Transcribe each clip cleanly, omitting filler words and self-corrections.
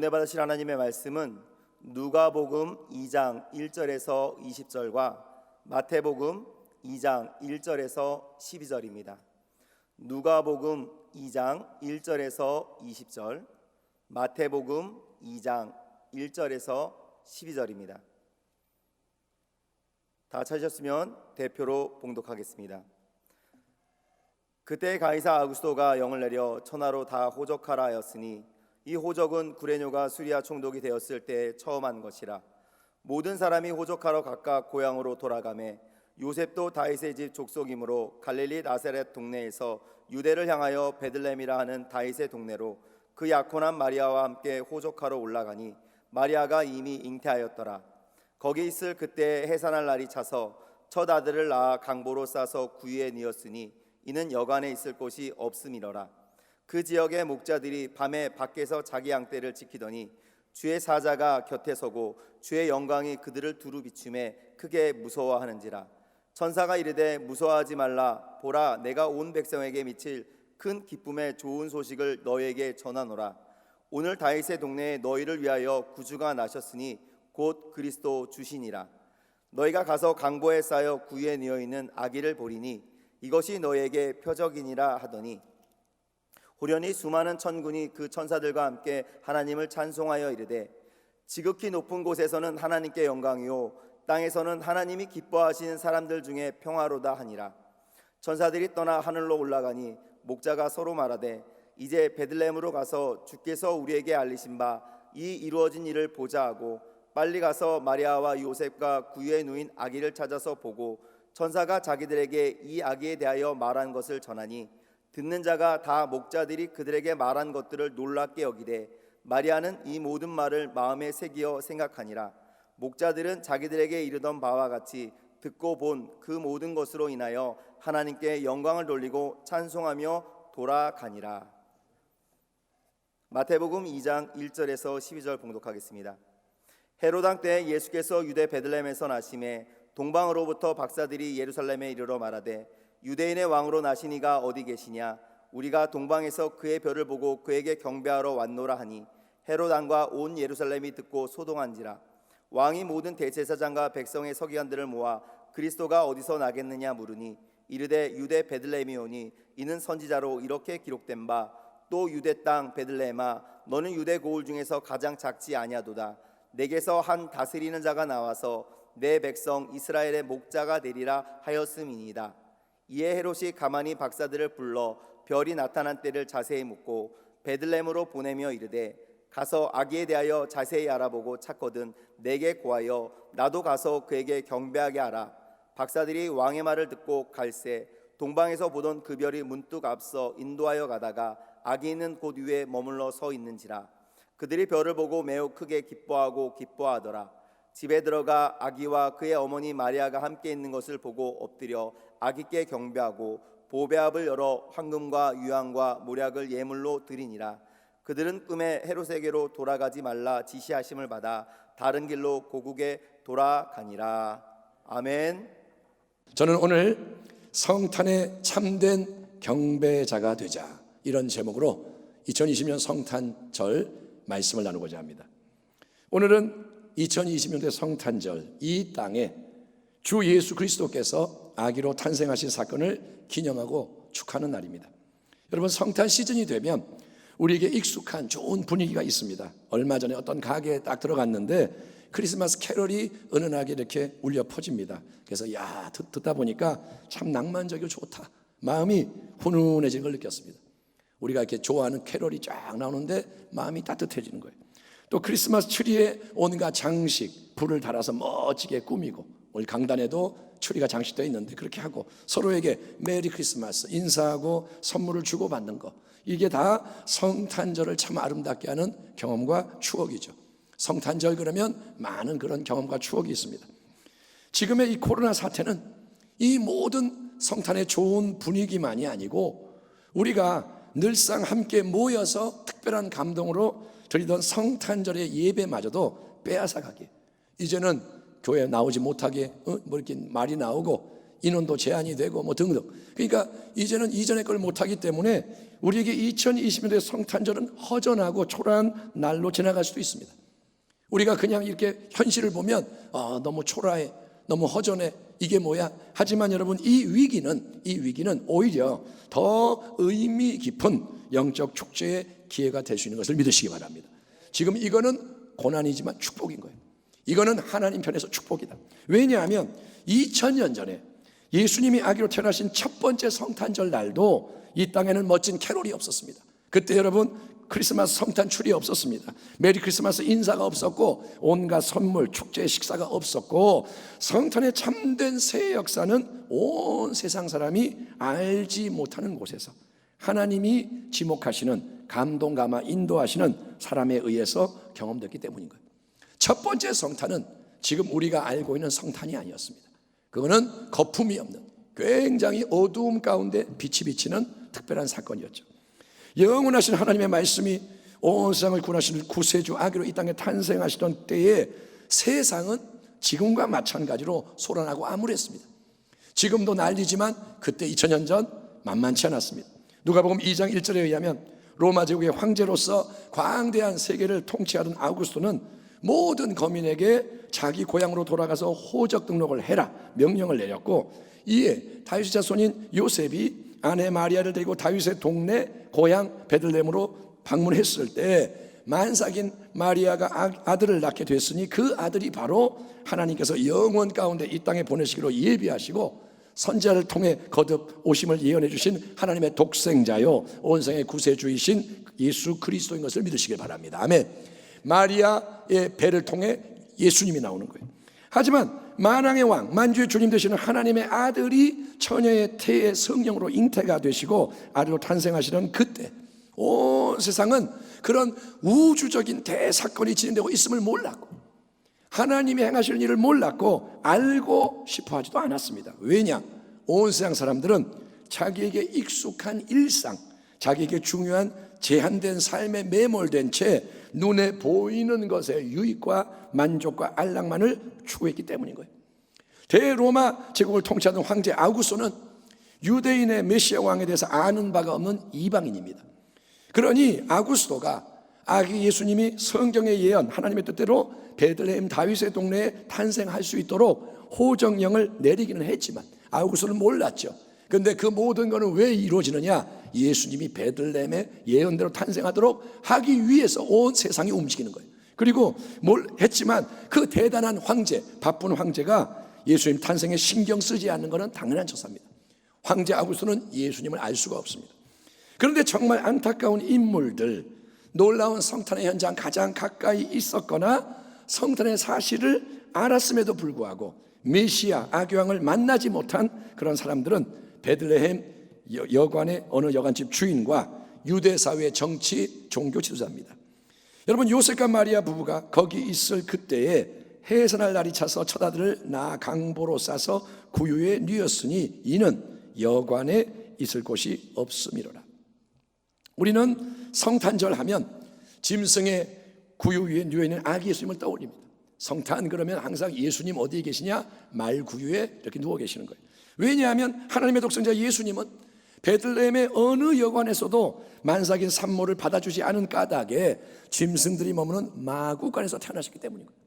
은혜 받으실 하나님의 말씀은 누가복음 2장 1절에서 20절과 마태복음 2장 1절에서 12절입니다. 누가복음 2장 1절에서 20절, 마태복음 2장 1절에서 12절입니다. 다 찾으셨으면 대표로 봉독하겠습니다. 그때 가이사 아구스토가 영을 내려 천하로 다 호적하라 하였으니 이 호적은 구레뇨가 수리아 총독이 되었을 때 처음 한 것이라. 모든 사람이 호적하러 각각 고향으로 돌아가매 요셉도 다윗의 집 족속이므로 갈릴리 나사렛 동네에서 유대를 향하여 베들레헴이라 하는 다윗의 동네로 그 약혼한 마리아와 함께 호적하러 올라가니 마리아가 이미 잉태하였더라. 거기 있을 그때 해산할 날이 차서 첫 아들을 낳아 강보로 싸서 구유에 뉘었으니 이는 여관에 있을 곳이 없음이러라. 그 지역의 목자들이 밤에 밖에서 자기 양떼를 지키더니 주의 사자가 곁에 서고 주의 영광이 그들을 두루 비추매 크게 무서워하는지라. 천사가 이르되 무서워하지 말라. 보라, 내가 온 백성에게 미칠 큰 기쁨의 좋은 소식을 너희에게 전하노라. 오늘 다윗의 동네에 너희를 위하여 구주가 나셨으니 곧 그리스도 주시니라. 너희가 가서 강보에 쌓여 구유에 뉘어 있는 아기를 보리니 이것이 너희에게 표적이니라 하더니 호련히 수많은 천군이 그 천사들과 함께 하나님을 찬송하여 이르되 지극히 높은 곳에서는 하나님께 영광이요 땅에서는 하나님이 기뻐하시는 사람들 중에 평화로다 하니라. 천사들이 떠나 하늘로 올라가니 목자가 서로 말하되 이제 베들레헴으로 가서 주께서 우리에게 알리신 바 이 이루어진 일을 보자 하고 빨리 가서 마리아와 요셉과 구유에 누인 아기를 찾아서 보고 천사가 자기들에게 이 아기에 대하여 말한 것을 전하니 듣는 자가 다 목자들이 그들에게 말한 것들을 놀랍게 여기되 마리아는 이 모든 말을 마음에 새기어 생각하니라. 목자들은 자기들에게 이르던 바와 같이 듣고 본 그 모든 것으로 인하여 하나님께 영광을 돌리고 찬송하며 돌아가니라. 마태복음 2장 1절에서 12절 봉독하겠습니다. 헤롯 왕 때 예수께서 유대 베들레헴에서 나심에 동방으로부터 박사들이 예루살렘에 이르러 말하되 유대인의 왕으로 나신 이가 어디 계시냐? 우리가 동방에서 그의 별을 보고 그에게 경배하러 왔노라 하니 헤롯 왕과 온 예루살렘이 듣고 소동한지라. 왕이 모든 대제사장과 백성의 서기관들을 모아 그리스도가 어디서 나겠느냐 물으니 이르되 유대 베들레헴이오니 이는 선지자로 이렇게 기록된 바 또 유대 땅 베들레헴아 너는 유대 고을 중에서 가장 작지 아니하도다. 내게서 한 다스리는 자가 나와서 내 백성 이스라엘의 목자가 되리라 하였음이니이다. 이에 헤롯이 가만히 박사들을 불러 별이 나타난 때를 자세히 묻고 베들레헴으로 보내며 이르되 가서 아기에 대하여 자세히 알아보고 찾거든 내게 고하여 나도 가서 그에게 경배하게 하라. 박사들이 왕의 말을 듣고 갈새 동방에서 보던 그 별이 문득 앞서 인도하여 가다가 아기 있는 곳 위에 머물러 서 있는지라. 그들이 별을 보고 매우 크게 기뻐하고 기뻐하더라. 집에 들어가 아기와 그의 어머니 마리아가 함께 있는 것을 보고 엎드려 아기께 경배하고 보배압을 열어 황금과 유황과 모략을 예물로 드리니라. 그들은 꿈에 헤롯에게로 돌아가지 말라 지시하심을 받아 다른 길로 고국에 돌아가니라. 아멘. 저는 오늘 성탄의 참된 경배자가 되자, 이런 제목으로 2020년 성탄절 말씀을 나누고자 합니다. 오늘은 2020년대 성탄절, 이 땅에 주 예수 그리스도께서 아기로 탄생하신 사건을 기념하고 축하하는 날입니다. 여러분, 성탄 시즌이 되면 우리에게 익숙한 좋은 분위기가 있습니다. 얼마 전에 어떤 가게에 딱 들어갔는데 크리스마스 캐럴이 은은하게 이렇게 울려 퍼집니다. 그래서 듣다 보니까 참 낭만적이고 좋다, 마음이 훈훈해지는 걸 느꼈습니다. 우리가 이렇게 좋아하는 캐럴이 쫙 나오는데 마음이 따뜻해지는 거예요. 또 크리스마스 트리에 온갖 장식, 불을 달아서 멋지게 꾸미고, 오늘 강단에도 트리가 장식되어 있는데 그렇게 하고 서로에게 메리 크리스마스 인사하고 선물을 주고받는 거, 이게 다 성탄절을 참 아름답게 하는 경험과 추억이죠. 성탄절 그러면 많은 그런 경험과 추억이 있습니다. 지금의 이 코로나 사태는 이 모든 성탄의 좋은 분위기만이 아니고 우리가 늘상 함께 모여서 특별한 감동으로 드리던 성탄절의 예배마저도 빼앗아가게, 이제는 교회 나오지 못하게 뭐 이렇게 말이 나오고 인원도 제한이 되고 뭐 등등. 그러니까 이제는 이전의 걸 못하기 때문에 우리에게 2020년도의 성탄절은 허전하고 초라한 날로 지나갈 수도 있습니다. 우리가 그냥 이렇게 현실을 보면 너무 초라해, 너무 허전해, 이게 뭐야? 하지만 여러분, 이 위기는 오히려 더 의미 깊은 영적 축제의 기회가 될 수 있는 것을 믿으시기 바랍니다. 지금 이거는 고난이지만 축복인 거예요. 이거는 하나님 편에서 축복이다. 왜냐하면 2000년 전에 예수님이 아기로 태어나신 첫 번째 성탄절 날도 이 땅에는 멋진 캐롤이 없었습니다. 그때 여러분, 크리스마스 성탄 추리 없었습니다. 메리 크리스마스 인사가 없었고, 온갖 선물, 축제 식사가 없었고, 성탄의 참된 새 역사는 온 세상 사람이 알지 못하는 곳에서 하나님이 지목하시는, 감동감화 인도하시는 사람에 의해서 경험됐기 때문인 거예요. 첫 번째 성탄은 지금 우리가 알고 있는 성탄이 아니었습니다. 그거는 거품이 없는, 굉장히 어두움 가운데 빛이 비치는 특별한 사건이었죠. 영원하신 하나님의 말씀이 온 세상을 구원하시는 구세주 아기로 이 땅에 탄생하시던 때에 세상은 지금과 마찬가지로 소란하고 암울했습니다. 지금도 난리지만 그때 2000년 전 만만치 않았습니다. 누가복음 2장 1절에 의하면 로마 제국의 황제로서 광대한 세계를 통치하던 아우구스토는 모든 거민에게 자기 고향으로 돌아가서 호적 등록을 해라 명령을 내렸고, 이에 다윗의 자손인 요셉이 아내 마리아를 데리고 다윗의 동네 고향 베들레헴으로 방문했을 때 만삭인 마리아가 아들을 낳게 됐으니 그 아들이 바로 하나님께서 영원 가운데 이 땅에 보내시기로 예비하시고 선지자를 통해 거듭 오심을 예언해 주신 하나님의 독생자요 온 세상의 구세주이신 예수 그리스도인 것을 믿으시길 바랍니다. 아멘. 마리아의 배를 통해 예수님이 나오는 거예요. 하지만 만왕의 왕, 만주의 주님 되시는 하나님의 아들이 처녀의 태의 성령으로 잉태가 되시고 아들로 탄생하시는 그때 온 세상은 그런 우주적인 대사건이 진행되고 있음을 몰랐고, 하나님이 행하시는 일을 몰랐고 알고 싶어 하지도 않았습니다. 왜냐? 온 세상 사람들은 자기에게 익숙한 일상, 자기에게 중요한 제한된 삶에 매몰된 채 눈에 보이는 것의 유익과 만족과 안락만을 추구했기 때문인 거예요. 대로마 제국을 통치하던 황제 아우구스토는 유대인의 메시아 왕에 대해서 아는 바가 없는 이방인입니다. 그러니 아우구스토가 아기 예수님이 성경의 예언, 하나님의 뜻대로 베들레헴 다윗의 동네에 탄생할 수 있도록 호정령을 내리기는 했지만 아우구스토는 몰랐죠. 그런데 그 모든 것은 왜 이루어지느냐? 예수님이 베들레헴의 예언대로 탄생하도록 하기 위해서 온 세상이 움직이는 거예요. 그리고 뭘 했지만 그 대단한 황제, 바쁜 황제가 예수님 탄생에 신경 쓰지 않는 것은 당연한 처사입니다. 황제 아우구스토는 예수님을 알 수가 없습니다. 그런데 정말 안타까운 인물들, 놀라운 성탄의 현장 가장 가까이 있었거나 성탄의 사실을 알았음에도 불구하고 메시아 아기왕을 만나지 못한 그런 사람들은 베들레헴 여관의 어느 여관집 주인과 유대 사회의 정치 종교 지도자입니다. 여러분, 요셉과 마리아 부부가 거기 있을 그때에 해산할 날이 차서 첫 아들을 낳아 강보로 싸서 구유에 뉘었으니 이는 여관에 있을 곳이 없음이로라. 우리는 성탄절 하면 짐승의 구유 위에 뉘어있는 아기 예수님을 떠올립니다. 성탄 그러면 항상 예수님 어디에 계시냐? 말 구유에 이렇게 누워 계시는 거예요. 왜냐하면 하나님의 독생자 예수님은 베들레헴의 어느 여관에서도 만삭인 산모를 받아주지 않은 까닭에 짐승들이 머무는 마구간에서 태어나셨기 때문인 거예요.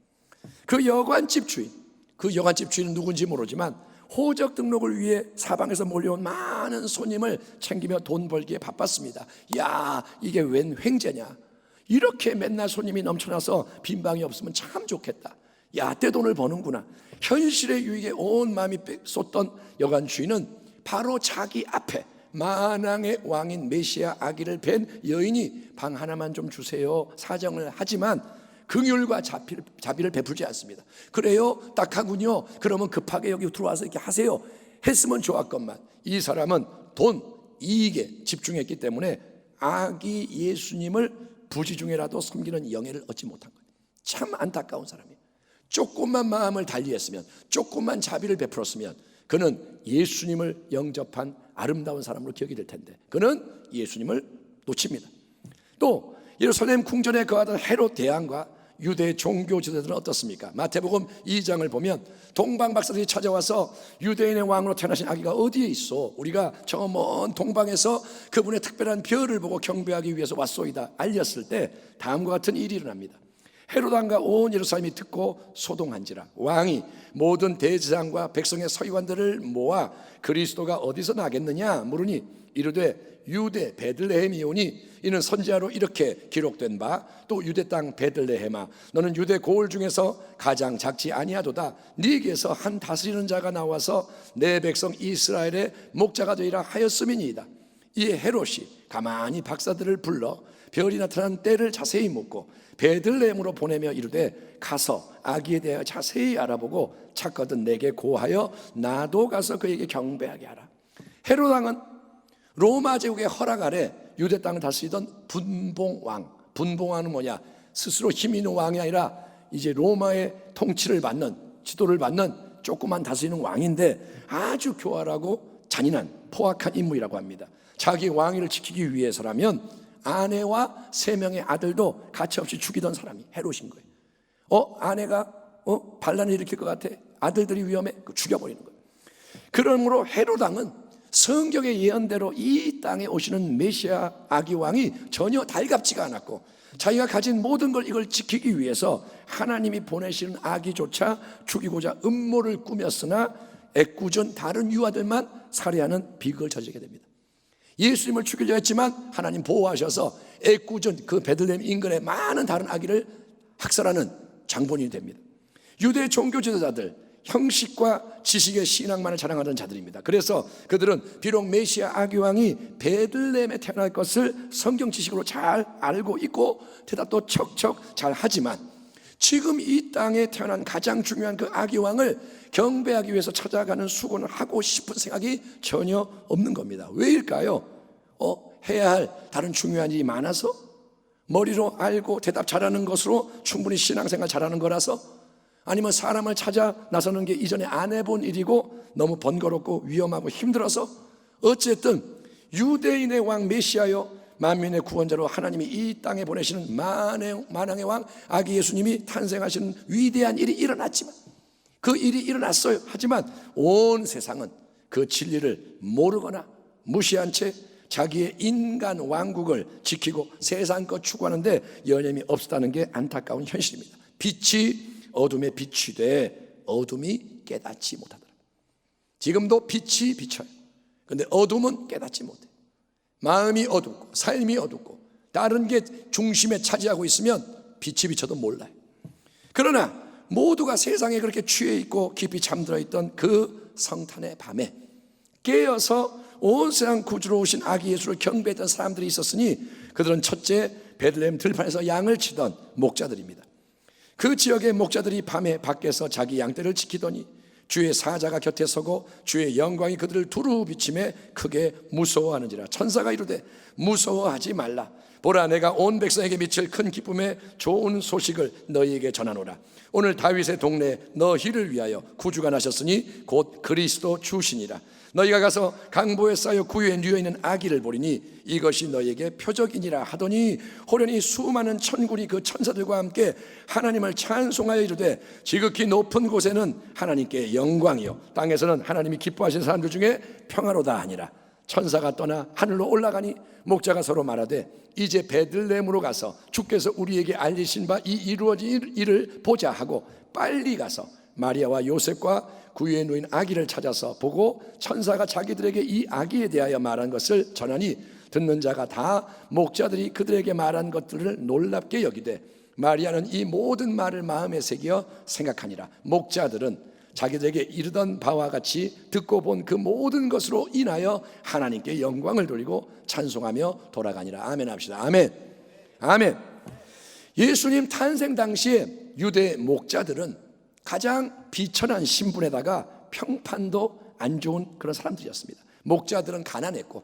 그 여관집 주인은 누군지 모르지만 호적 등록을 위해 사방에서 몰려온 많은 손님을 챙기며 돈 벌기에 바빴습니다. 야, 이게 웬 횡재냐? 이렇게 맨날 손님이 넘쳐나서 빈방이 없으면 참 좋겠다. 야, 떼돈을 버는구나. 현실의 유익에 온 마음이 쏟던 여관 주인은 바로 자기 앞에 만왕의 왕인 메시아 아기를 뵌 여인이 방 하나만 좀 주세요 사정을 하지만 긍휼과 자비를 베풀지 않습니다. 그래요? 딱하군요. 그러면 급하게 여기 들어와서 이렇게 하세요 했으면 좋았건만 이 사람은 돈, 이익에 집중했기 때문에 아기 예수님을 부지 중에라도 섬기는 영예를 얻지 못한 거예요. 참 안타까운 사람이에요. 조금만 마음을 달리했으면, 조금만 자비를 베풀었으면 그는 예수님을 영접한 아름다운 사람으로 기억이 될 텐데 그는 예수님을 놓칩니다. 또 예루살렘 궁전에 거하던 헤롯 대왕과 유대 종교 지도자들은 어떻습니까? 마태복음 2장을 보면 동방 박사들이 찾아와서 유대인의 왕으로 태어나신 아기가 어디에 있어? 우리가 저 먼 동방에서 그분의 특별한 별을 보고 경배하기 위해서 왔소이다 알렸을 때 다음과 같은 일이 일어납니다. 헤롯 왕과 온 예루살렘이 듣고 소동한지라 왕이 모든 대제사장과 백성의 서기관들을 모아 그리스도가 어디서 나겠느냐 물으니 이르되 유대 베들레헴이오니 이는 선지자로 이렇게 기록된 바 또 유대 땅 베들레헴아 너는 유대 고을 중에서 가장 작지 아니하도다 네게서 한 다스리는 자가 나와서 내 백성 이스라엘의 목자가 되리라 하였음이니이다. 이에 헤롯이 가만히 박사들을 불러 별이 나타난 때를 자세히 묻고 베들레헴으로 보내며 이르되 가서 아기에 대하여 자세히 알아보고 찾거든 내게 고하여 나도 가서 그에게 경배하게 하라. 헤롯 왕은 로마 제국의 허락 아래 유대 땅을 다스리던 분봉왕. 분봉왕은 뭐냐? 스스로 힘 있는 왕이 아니라 이제 로마의 통치를 받는, 지도를 받는 조그만 다스리는 왕인데 아주 교활하고 잔인한 포악한 인물이라고 합니다. 자기 왕위를 지키기 위해서라면 아내와 3명의 아들도 가차없이 죽이던 사람이 헤롯인 거예요. 아내가 반란을 일으킬 것 같아? 아들들이 위험해? 죽여버리는 거예요. 그러므로 헤롯 왕은 성경의 예언대로 이 땅에 오시는 메시아 아기 왕이 전혀 달갑지가 않았고 자기가 가진 모든 걸 이걸 지키기 위해서 하나님이 보내시는 아기조차 죽이고자 음모를 꾸몄으나 애꿎은 다른 유아들만 살해하는 비극을 저지르게 됩니다. 예수님을 죽이려 했지만 하나님 보호하셔서 애꿎은 그 베들레헴 인근의 많은 다른 아기를 학살하는 장본인이 됩니다. 유대 종교 지도자들 형식과 지식의 신앙만을 자랑하던 자들입니다. 그래서 그들은 비록 메시아 아기왕이 베들레헴에 태어날 것을 성경 지식으로 잘 알고 있고 대답도 척척 잘 하지만 지금 이 땅에 태어난 가장 중요한 그 아기왕을 경배하기 위해서 찾아가는 수고는 하고 싶은 생각이 전혀 없는 겁니다. 왜일까요? 해야 할 다른 중요한 일이 많아서? 머리로 알고 대답 잘하는 것으로 충분히 신앙생활 잘하는 거라서? 아니면 사람을 찾아 나서는 게 이전에 안 해본 일이고 너무 번거롭고 위험하고 힘들어서? 어쨌든 유대인의 왕 메시아요 만민의 구원자로 하나님이 이 땅에 보내시는 만왕의 왕 아기 예수님이 탄생하시는 위대한 일이 일어났지만 그 일이 일어났어요. 하지만 온 세상은 그 진리를 모르거나 무시한 채 자기의 인간 왕국을 지키고 세상 것 추구하는데 여념이 없었다는 게 안타까운 현실입니다. 빛이 어둠에 빛이 돼 어둠이 깨닫지 못하더라. 지금도 빛이 비쳐요. 그런데 어둠은 깨닫지 못해. 마음이 어둡고 삶이 어둡고 다른 게 중심에 차지하고 있으면 빛이 비쳐도 몰라요. 그러나 모두가 세상에 그렇게 취해 있고 깊이 잠들어 있던 그 성탄의 밤에 깨어서 온 세상 구주로 오신 아기 예수를 경배했던 사람들이 있었으니 그들은 첫째 베들레헴 들판에서 양을 치던 목자들입니다. 그 지역의 목자들이 밤에 밖에서 자기 양떼를 지키더니 주의 사자가 곁에 서고 주의 영광이 그들을 두루 비침에 크게 무서워하는지라. 천사가 이르되 무서워하지 말라. 보라 내가 온 백성에게 미칠 큰 기쁨의 좋은 소식을 너희에게 전하노라. 오늘 다윗의 동네에 너희를 위하여 구주가 나셨으니 곧 그리스도 주시니라. 너희가 가서 강보에 쌓여 구유에 누워있는 아기를 보리니 이것이 너희에게 표적이니라 하더니 호련히 수많은 천군이 그 천사들과 함께 하나님을 찬송하여 이르되 지극히 높은 곳에는 하나님께 영광이요 땅에서는 하나님이 기뻐하시는 사람들 중에 평화로다 하니라. 천사가 떠나 하늘로 올라가니 목자가 서로 말하되 이제 베들레헴으로 가서 주께서 우리에게 알리신 바 이 이루어진 일을 보자 하고 빨리 가서 마리아와 요셉과 구유에 누인 아기를 찾아서 보고 천사가 자기들에게 이 아기에 대하여 말한 것을 전하니 듣는 자가 다 목자들이 그들에게 말한 것들을 놀랍게 여기되 마리아는 이 모든 말을 마음에 새겨 생각하니라. 목자들은 자기들에게 이르던 바와 같이 듣고 본 그 모든 것으로 인하여 하나님께 영광을 돌리고 찬송하며 돌아가니라. 아멘 합시다. 아멘. 아멘. 예수님 탄생 당시에 유대 목자들은 가장 비천한 신분에다가 평판도 안 좋은 그런 사람들이었습니다. 목자들은 가난했고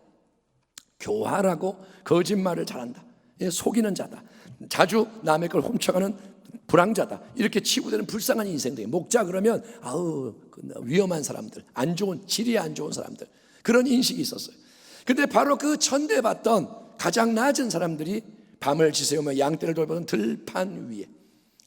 교활하고 거짓말을 잘한다. 속이는 자다. 자주 남의 걸 훔쳐가는 불황자다. 이렇게 치부되는 불쌍한 인생들. 목자 그러면 위험한 사람들, 안 좋은 질이 안 좋은 사람들, 그런 인식이 있었어요. 근데 바로 그 천대받던 가장 낮은 사람들이 밤을 지새우며 양떼를 돌보는 들판 위에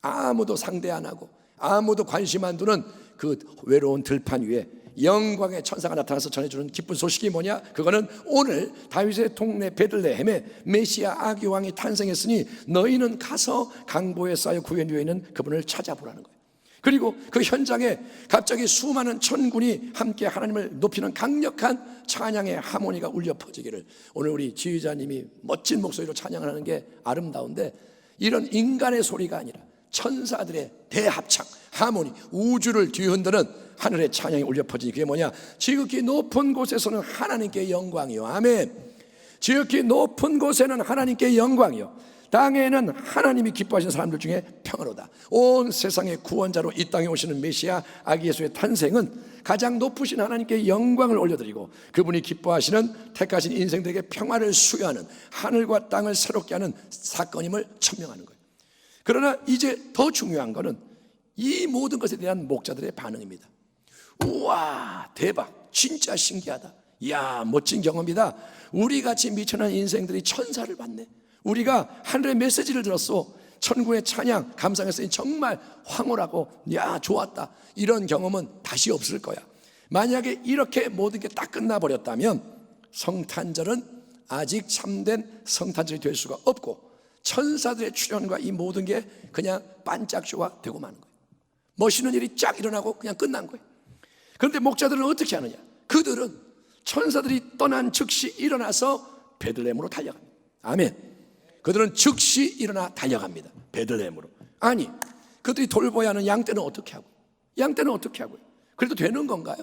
아무도 상대 안 하고 아무도 관심 안 두는 그 외로운 들판 위에 영광의 천사가 나타나서 전해주는 기쁜 소식이 뭐냐? 그거는 오늘 다윗의 동네 베들레헴에 메시아 아기왕이 탄생했으니 너희는 가서 강보에 쌓여 구에 누워 있는 그분을 찾아보라는 거예요. 그리고 그 현장에 갑자기 수많은 천군이 함께 하나님을 높이는 강력한 찬양의 하모니가 울려 퍼지기를, 오늘 우리 지휘자님이 멋진 목소리로 찬양을 하는 게 아름다운데, 이런 인간의 소리가 아니라 천사들의 대합창, 하모니, 우주를 뒤흔드는 하늘의 찬양이 울려 퍼지니 그게 뭐냐? 지극히 높은 곳에서는 하나님께 영광이요, 아멘. 지극히 높은 곳에는 하나님께 영광이요, 땅에는 하나님이 기뻐하시는 사람들 중에 평화로다. 온 세상의 구원자로 이 땅에 오시는 메시아 아기 예수의 탄생은 가장 높으신 하나님께 영광을 올려드리고 그분이 기뻐하시는 택하신 인생들에게 평화를 수여하는, 하늘과 땅을 새롭게 하는 사건임을 천명하는 거예요. 그러나 이제 더 중요한 것은 이 모든 것에 대한 목자들의 반응입니다. 우와, 대박, 진짜 신기하다, 이야, 멋진 경험이다. 우리같이 미천한 인생들이 천사를 봤네. 우리가 하늘의 메시지를 들었어. 천국의 찬양, 감상했으니 정말 황홀하고 야, 좋았다. 이런 경험은 다시 없을 거야. 만약에 이렇게 모든 게 딱 끝나버렸다면 성탄절은 아직 참된 성탄절이 될 수가 없고 천사들의 출현과 이 모든 게 그냥 반짝쇼가 되고 마는 거예요. 멋있는 일이 쫙 일어나고 그냥 끝난 거예요. 그런데 목자들은 어떻게 하느냐? 그들은 천사들이 떠난 즉시 일어나서 베들레헴으로 달려갑니다. 아멘. 그들은 즉시 일어나 달려갑니다. 베들레헴으로. 아니, 그들이 돌보아야 하는 양떼는 어떻게 하고? 양떼는 어떻게 하고요? 그래도 되는 건가요?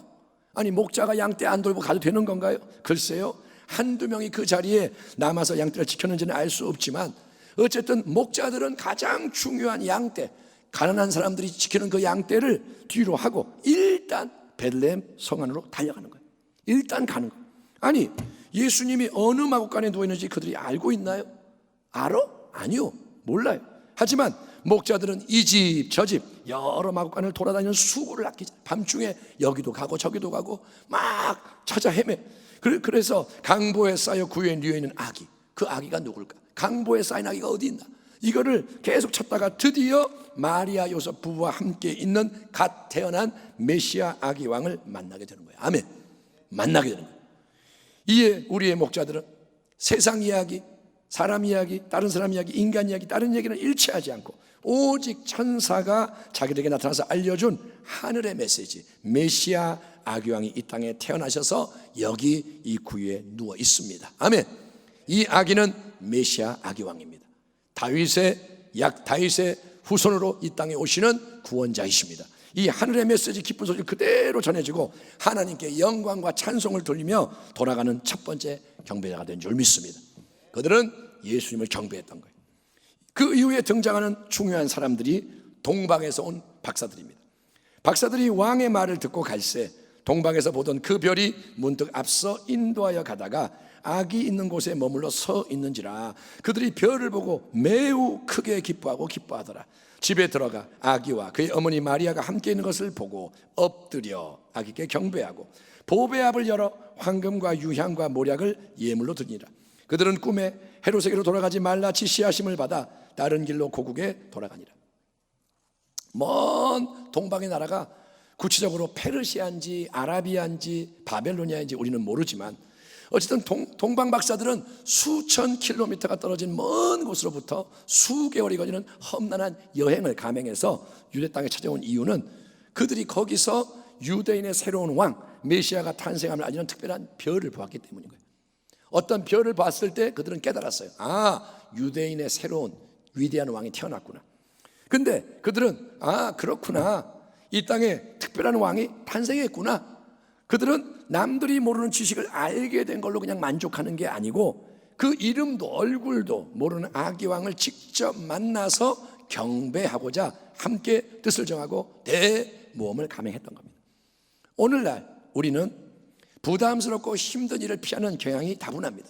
아니, 목자가 양떼 안 돌보고 가도 되는 건가요? 글쎄요, 한두 명이 그 자리에 남아서 양떼를 지켰는지는 알 수 없지만 어쨌든 목자들은 가장 중요한 양떼, 가난한 사람들이 지키는 그 양떼를 뒤로 하고 일단 베들레헴 성 안으로 달려가는 거예요. 일단 가는 거예요. 아니, 예수님이 어느 마구간에 누워 있는지 그들이 알고 있나요? 알아? 아니요, 몰라요. 하지만 목자들은 이 집 저 집 여러 마구간을 돌아다니는 수고를 아끼자. 밤중에 여기도 가고 저기도 가고 막 찾아 헤매. 그래서 강보에 쌓여 구에 누워 있는 아기, 그 아기가 누굴까? 강보에 쌓인 아기가 어디 있나? 이거를 계속 찾다가 드디어 마리아 요셉 부부와 함께 있는 갓 태어난 메시아 아기 왕을 만나게 되는 거예요. 아멘. 만나게 되는 거예요. 이에 우리의 목자들은 세상 이야기, 사람 이야기, 다른 사람 이야기, 인간 이야기, 다른 얘기는 일치하지 않고 오직 천사가 자기들에게 나타나서 알려준 하늘의 메시지, 메시아 아기왕이 이 땅에 태어나셔서 여기 이 구유에 누워 있습니다. 아멘. 이 아기는 메시아 아기왕입니다. 다윗의 후손으로 이 땅에 오시는 구원자이십니다. 이 하늘의 메시지, 기쁜 소식 그대로 전해지고 하나님께 영광과 찬송을 돌리며 돌아가는 첫 번째 경배자가 된 줄 믿습니다. 그들은 예수님을 경배했던 거예요. 그 이후에 등장하는 중요한 사람들이 동방에서 온 박사들입니다. 박사들이 왕의 말을 듣고 갈새 동방에서 보던 그 별이 문득 앞서 인도하여 가다가 아기 있는 곳에 머물러 서 있는지라 그들이 별을 보고 매우 크게 기뻐하더라. 집에 들어가 아기와 그의 어머니 마리아가 함께 있는 것을 보고 엎드려 아기께 경배하고 보배압을 열어 황금과 유향과 모략을 예물로 드리니라. 그들은 꿈에 헤롯에게로 돌아가지 말라 지시하심을 받아 다른 길로 고국에 돌아가니라. 먼 동방의 나라가 구체적으로 페르시아인지 아라비아인지 바벨로니아인지 우리는 모르지만 어쨌든 동방 박사들은 수천 킬로미터가 떨어진 먼 곳으로부터 수개월이 걸리는 험난한 여행을 감행해서 유대 땅에 찾아온 이유는 그들이 거기서 유대인의 새로운 왕 메시아가 탄생함을 알리는 특별한 별을 보았기 때문인 거예요. 어떤 별을 봤을 때 그들은 깨달았어요. 아, 유대인의 새로운 위대한 왕이 태어났구나. 근데 그들은 그렇구나, 이 땅에 특별한 왕이 탄생했구나. 그들은 남들이 모르는 지식을 알게 된 걸로 그냥 만족하는 게 아니고 그 이름도 얼굴도 모르는 아기왕을 직접 만나서 경배하고자 함께 뜻을 정하고 대모험을 감행했던 겁니다. 오늘날 우리는 부담스럽고 힘든 일을 피하는 경향이 다분합니다.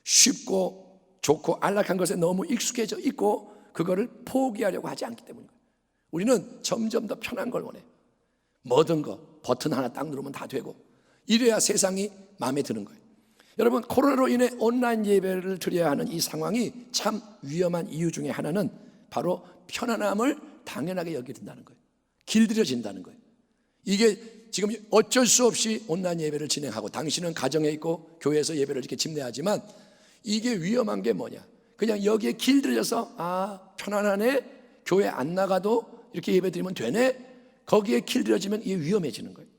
쉽고 좋고 안락한 것에 너무 익숙해져 있고 그거를 포기하려고 하지 않기 때문입니다. 우리는 점점 더 편한 걸 원해요. 모든 거 버튼 하나 딱 누르면 다 되고 이래야 세상이 마음에 드는 거예요. 여러분, 코로나로 인해 온라인 예배를 드려야 하는 이 상황이 참 위험한 이유 중에 하나는 바로 편안함을 당연하게 여겨진다는 거예요. 길들여진다는 거예요. 이게 지금 어쩔 수 없이 온라인 예배를 진행하고 당신은 가정에 있고 교회에서 예배를 이렇게 집례하지만 이게 위험한 게 뭐냐? 그냥 여기에 길들여서 편안하네, 교회 안 나가도 이렇게 예배 드리면 되네, 거기에 길들여지면 이게 위험해지는 거예요.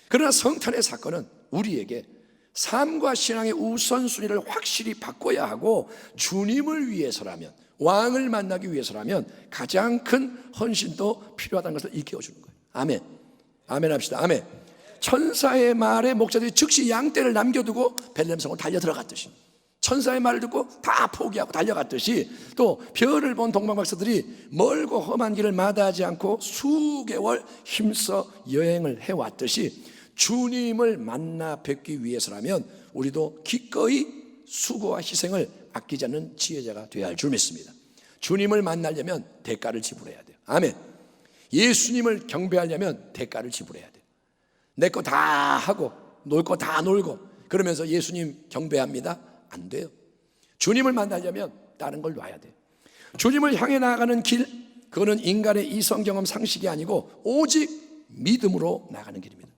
그러나 성탄의 사건은 우리에게 삶과 신앙의 우선순위를 확실히 바꿔야 하고, 주님을 위해서라면, 왕을 만나기 위해서라면 가장 큰 헌신도 필요하다는 것을 일깨워주는 거예요. 아멘. 아멘 합시다. 아멘. 천사의 말에 목자들이 즉시 양떼를 남겨두고 베들레헴성으로 달려 들어갔듯이, 천사의 말을 듣고 다 포기하고 달려갔듯이, 또 별을 본 동방박사들이 멀고 험한 길을 마다하지 않고 수개월 힘써 여행을 해왔듯이, 주님을 만나 뵙기 위해서라면 우리도 기꺼이 수고와 희생을 아끼지 않는 지혜자가 되어야 할 줄 믿습니다. 주님을 만나려면 대가를 지불해야 돼요. 아멘. 예수님을 경배하려면 대가를 지불해야 돼요. 내 거 다 하고 놀 거 다 놀고 그러면서 예수님 경배합니다? 안 돼요. 주님을 만나려면 다른 걸 놔야 돼요. 주님을 향해 나아가는 길, 그거는 인간의 이성 경험 상식이 아니고 오직 믿음으로 나가는 길입니다.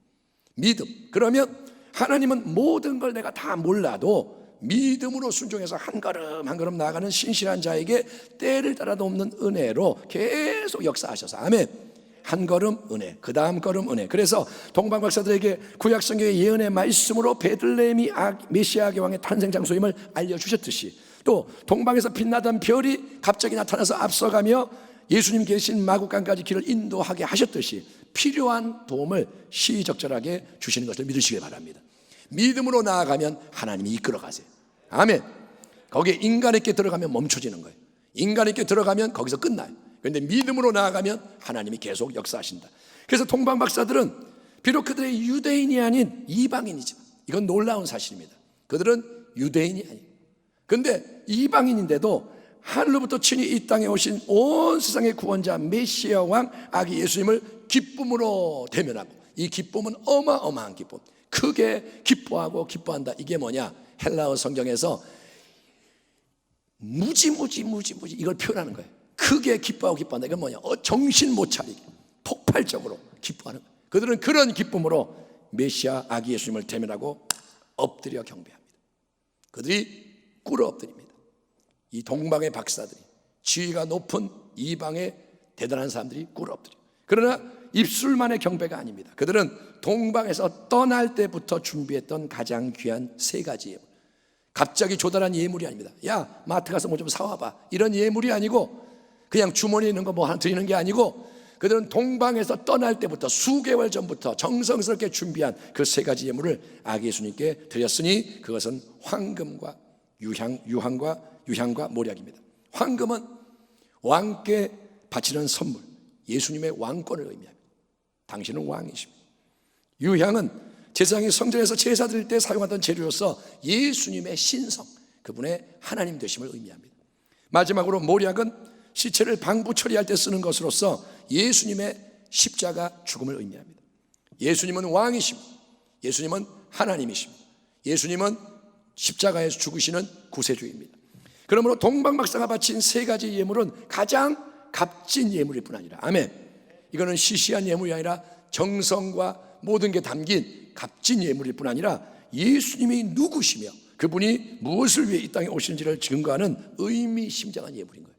믿음. 그러면 하나님은 모든 걸 내가 다 몰라도 믿음으로 순종해서 한 걸음 한 걸음 나아가는 신실한 자에게 때를 따라도 없는 은혜로 계속 역사하셔서, 아멘. 한 걸음 은혜, 그 다음 걸음 은혜. 그래서 동방박사들에게 구약성경의 예언의 말씀으로 베들레헴이 메시아의 왕의 탄생 장소임을 알려주셨듯이, 또 동방에서 빛나던 별이 갑자기 나타나서 앞서가며 예수님 계신 마국간까지 길을 인도하게 하셨듯이 필요한 도움을 시적절하게 주시는 것을 믿으시길 바랍니다. 믿음으로 나아가면 하나님이 이끌어 가세요. 아멘. 거기에 인간 있게 들어가면 멈춰지는 거예요. 인간 있게 들어가면 거기서 끝나요. 그런데 믿음으로 나아가면 하나님이 계속 역사하신다. 그래서 동방박사들은 비록 그들의 유대인이 아닌 이방인이지만, 이건 놀라운 사실입니다. 그들은 유대인이 아니에요. 그런데 이방인인데도 하늘로부터 친히 이 땅에 오신 온 세상의 구원자 메시아 왕 아기 예수님을 기쁨으로 대면하고, 이 기쁨은 어마어마한 기쁨, 크게 기뻐하고 기뻐한다. 이게 뭐냐? 헬라어 성경에서 무지무지 이걸 표현하는 거예요. 크게 기뻐하고 기뻐한다. 이건 뭐냐? 정신 못 차리게 폭발적으로 기뻐하는 거예요. 그들은 그런 기쁨으로 메시아 아기 예수님을 대면하고 엎드려 경배합니다. 그들이 꿇어 엎드립니다. 이 동방의 박사들이, 지위가 높은 이방의 대단한 사람들이 꿇어 엎드려. 그러나 입술만의 경배가 아닙니다. 그들은 동방에서 떠날 때부터 준비했던 가장 귀한 세 가지 예물, 갑자기 조달한 예물이 아닙니다. 야, 마트 가서 뭐 좀 사와봐, 이런 예물이 아니고, 그냥 주머니에 있는 거 뭐 하나 드리는 게 아니고, 그들은 동방에서 떠날 때부터 수개월 전부터 정성스럽게 준비한 그 세 가지 예물을 아기 예수님께 드렸으니 그것은 황금과 유향과 모략입니다. 황금은 왕께 바치는 선물, 예수님의 왕권을 의미합니다. 당신은 왕이십니다. 유향은 제사장이 성전에서 제사 드릴 때 사용하던 재료로서 예수님의 신성, 그분의 하나님 되심을 의미합니다. 마지막으로 모략은 시체를 방부 처리할 때 쓰는 것으로서 예수님의 십자가 죽음을 의미합니다. 예수님은 왕이십니다. 예수님은 하나님이십니다. 예수님은 십자가에서 죽으시는 구세주입니다. 그러므로 동방박사가 바친 세 가지 예물은 가장 값진 예물일 뿐 아니라, 아멘, 이거는 시시한 예물이 아니라 정성과 모든 게 담긴 값진 예물일 뿐 아니라 예수님이 누구시며 그분이 무엇을 위해 이 땅에 오시는지를 증거하는 의미심장한 예물인 거예요.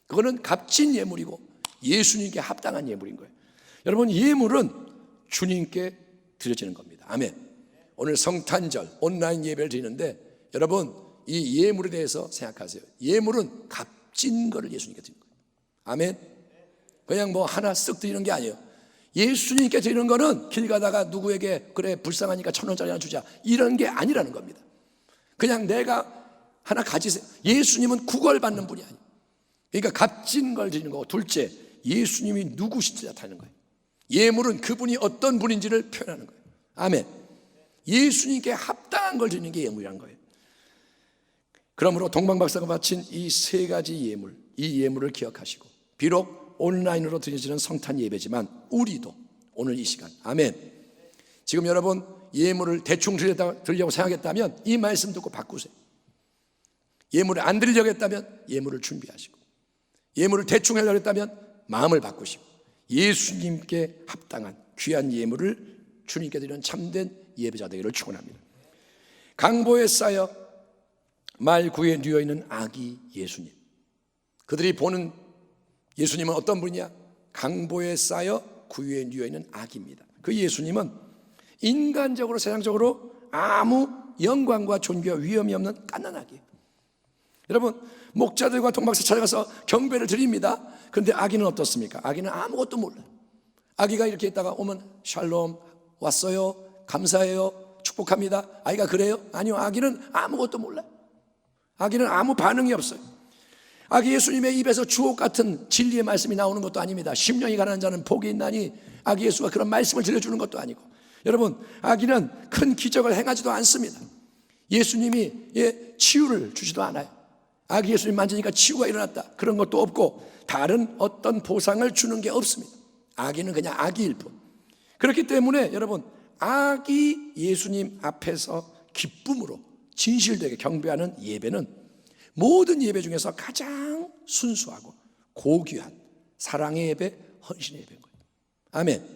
그거는 값진 예물이고 예수님께 합당한 예물인 거예요. 여러분, 예물은 주님께 드려지는 겁니다. 아멘. 오늘 성탄절 온라인 예배를 드리는데 여러분, 이 예물에 대해서 생각하세요. 예물은 값진 거를 예수님께 드리는 거예요. 아멘. 그냥 뭐 하나 쓱 드리는 게 아니에요. 예수님께 드리는 거는 길 가다가 누구에게 그래 불쌍하니까 1,000원짜리 하나 주자, 이런 게 아니라는 겁니다. 그냥 내가 하나 가지세요. 예수님은 구걸받는 분이 아니에요. 그러니까 값진 걸 드리는 거고, 둘째, 예수님이 누구신지 나타내는 거예요. 예물은 그분이 어떤 분인지를 표현하는 거예요. 아멘. 예수님께 합당한 걸 드리는 게 예물이라는 거예요. 그러므로 동방박사가 바친 이 세 가지 예물, 이 예물을 기억하시고, 비록 온라인으로 드려지는 성탄 예배지만 우리도 오늘 이 시간, 아멘, 지금 여러분 예물을 대충 드리려고 생각했다면 이 말씀 듣고 바꾸세요. 예물을 안 드리려고 했다면 예물을 준비하시고, 예물을 대충 하려고 했다면 마음을 바꾸시고 예수님께 합당한 귀한 예물을 주님께 드리는 참된 예배자 되기를 축원합니다. 강보에 쌓여 말구에 누워있는 아기 예수님, 그들이 보는 예수님은 어떤 분이냐? 강보에 쌓여 구유에 누워있는 아기입니다. 그 예수님은 인간적으로 세상적으로 아무 영광과 존귀와 위엄이 없는 갓난아기. 여러분, 목자들과 동박사 찾아가서 경배를 드립니다. 그런데 아기는 어떻습니까? 아기는 아무것도 몰라요. 아기가 이렇게 있다가 오면 샬롬, 왔어요, 감사해요, 축복합니다. 아기가 그래요? 아니요, 아기는 아무것도 몰라요. 아기는 아무 반응이 없어요. 아기 예수님의 입에서 주옥 같은 진리의 말씀이 나오는 것도 아닙니다. 심령이 가난한 자는 복이 있나니 아기 예수가 그런 말씀을 들려주는 것도 아니고, 여러분, 아기는 큰 기적을 행하지도 않습니다. 예수님이 치유를 주지도 않아요. 아기 예수님 만지니까 치유가 일어났다, 그런 것도 없고 다른 어떤 보상을 주는 게 없습니다. 아기는 그냥 아기일 뿐. 그렇기 때문에 여러분, 아기 예수님 앞에서 기쁨으로 진실되게 경배하는 예배는 모든 예배 중에서 가장 순수하고 고귀한 사랑의 예배, 헌신의 예배인 거예요. 아멘.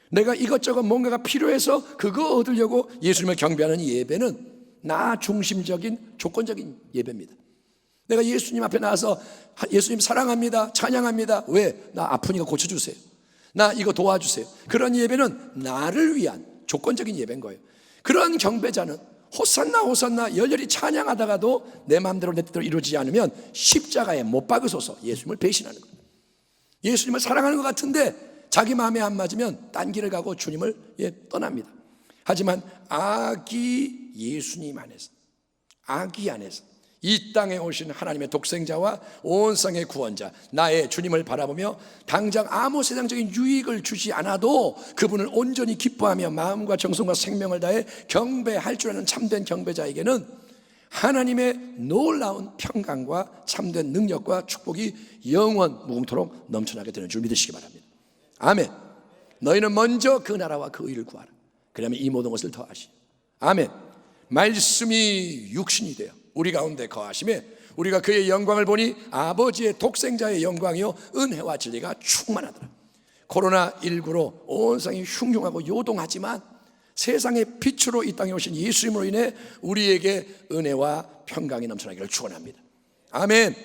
내가 이것저것 뭔가가 필요해서 그거 얻으려고 예수님을 경배하는 예배는 나 중심적인 조건적인 예배입니다. 내가 예수님 앞에 나와서 예수님 사랑합니다, 찬양합니다. 왜? 나 아프니까 고쳐주세요, 나 이거 도와주세요. 그런 예배는 나를 위한 조건적인 예배인 거예요. 그런 경배자는 호산나 호산나 열렬히 찬양하다가도 내 마음대로 내 뜻대로 이루어지지 않으면 십자가에 못 박으소서 예수님을 배신하는 거예요. 예수님을 사랑하는 것 같은데 자기 마음에 안 맞으면 딴 길을 가고 주님을 떠납니다. 하지만 아기 예수님 안에서, 아기 안에서 이 땅에 오신 하나님의 독생자와 온 세상의 구원자 나의 주님을 바라보며 당장 아무 세상적인 유익을 주지 않아도 그분을 온전히 기뻐하며 마음과 정성과 생명을 다해 경배할 줄 아는 참된 경배자에게는 하나님의 놀라운 평강과 참된 능력과 축복이 영원 무궁토록 넘쳐나게 되는 줄 믿으시기 바랍니다. 아멘. 너희는 먼저 그 나라와 그 의를 구하라, 그러면 이 모든 것을 더하시오. 아멘. 말씀이 육신이 되어 우리 가운데 거하심에 우리가 그의 영광을 보니 아버지의 독생자의 영광이요 은혜와 진리가 충만하더라. 코로나19로 온 세상이 흉흉하고 요동하지만 세상의 빛으로 이 땅에 오신 예수님으로 인해 우리에게 은혜와 평강이 넘쳐나기를 축원합니다. 아멘.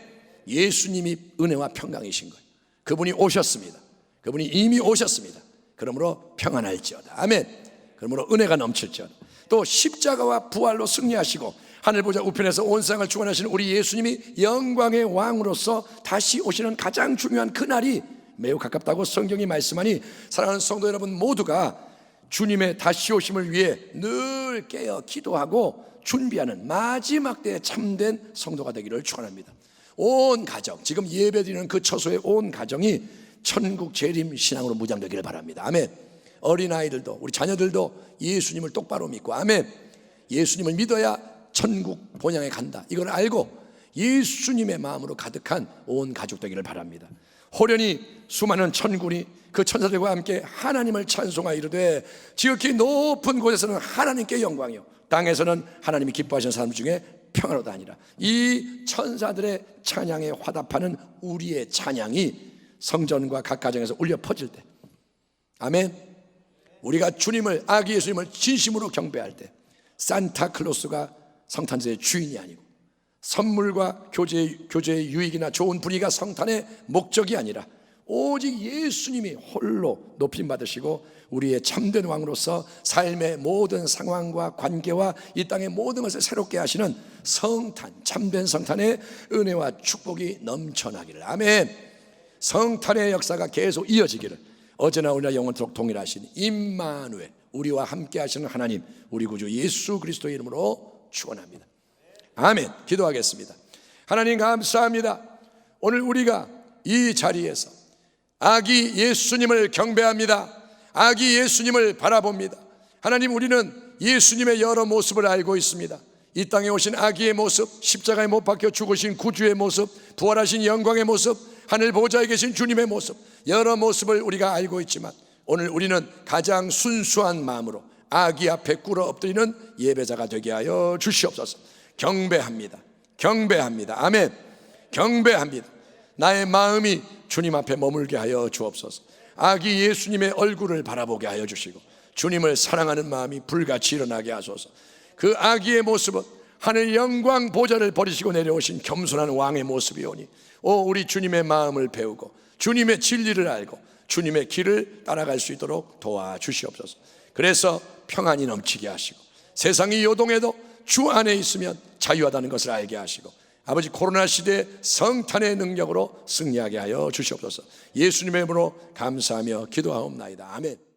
예수님이 은혜와 평강이신 거예요. 그분이 오셨습니다. 그분이 이미 오셨습니다. 그러므로 평안할지어다. 아멘. 그러므로 은혜가 넘칠지어다. 또 십자가와 부활로 승리하시고 하늘 보좌 우편에서 온 세상을 주관하시는 우리 예수님이 영광의 왕으로서 다시 오시는 가장 중요한 그날이 매우 가깝다고 성경이 말씀하니, 사랑하는 성도 여러분 모두가 주님의 다시 오심을 위해 늘 깨어 기도하고 준비하는 마지막 때에 참된 성도가 되기를 축원합니다. 온 가정, 지금 예배드리는 그 처소의 온 가정이 천국 재림 신앙으로 무장되기를 바랍니다. 아멘. 어린아이들도 우리 자녀들도 예수님을 똑바로 믿고, 아멘, 예수님을 믿어야 천국 본향에 간다, 이걸 알고 예수님의 마음으로 가득한 온 가족 되기를 바랍니다. 호련히 수많은 천군이 그 천사들과 함께 하나님을 찬송하여 이르되 지극히 높은 곳에서는 하나님께 영광이요 땅에서는 하나님이 기뻐하시는 사람 중에 평화로다 아니라. 이 천사들의 찬양에 화답하는 우리의 찬양이 성전과 각 가정에서 울려 퍼질 때, 아멘, 우리가 주님을, 아기 예수님을 진심으로 경배할 때 산타클로스가 성탄제의 주인이 아니고 선물과 교제의 유익이나 좋은 분위기가 성탄의 목적이 아니라 오직 예수님이 홀로 높임 받으시고 우리의 참된 왕으로서 삶의 모든 상황과 관계와 이 땅의 모든 것을 새롭게 하시는 성탄, 참된 성탄의 은혜와 축복이 넘쳐나기를, 아멘. 성탄의 역사가 계속 이어지기를 어제나 오늘나 영원토록 동일하신 임마누엘, 우리와 함께 하시는 하나님, 우리 구주 예수 그리스도의 이름으로 축원합니다. 아멘. 기도하겠습니다. 하나님 감사합니다. 오늘 우리가 이 자리에서 아기 예수님을 경배합니다. 아기 예수님을 바라봅니다. 하나님, 우리는 예수님의 여러 모습을 알고 있습니다. 이 땅에 오신 아기의 모습, 십자가에 못 박혀 죽으신 구주의 모습, 부활하신 영광의 모습, 하늘 보좌에 계신 주님의 모습, 여러 모습을 우리가 알고 있지만 오늘 우리는 가장 순수한 마음으로 아기 앞에 꿇어 엎드리는 예배자가 되게 하여 주시옵소서. 경배합니다. 경배합니다. 아멘. 경배합니다. 나의 마음이 주님 앞에 머물게 하여 주옵소서. 아기 예수님의 얼굴을 바라보게 하여 주시고 주님을 사랑하는 마음이 불같이 일어나게 하소서. 그 아기의 모습은 하늘 영광 보좌를 버리시고 내려오신 겸손한 왕의 모습이오니 우리 주님의 마음을 배우고 주님의 진리를 알고 주님의 길을 따라갈 수 있도록 도와주시옵소서. 그래서 평안이 넘치게 하시고 세상이 요동해도 주 안에 있으면 자유하다는 것을 알게 하시고 아버지 코로나 시대에 성탄의 능력으로 승리하게 하여 주시옵소서. 예수님의 이름으로 감사하며 기도하옵나이다. 아멘.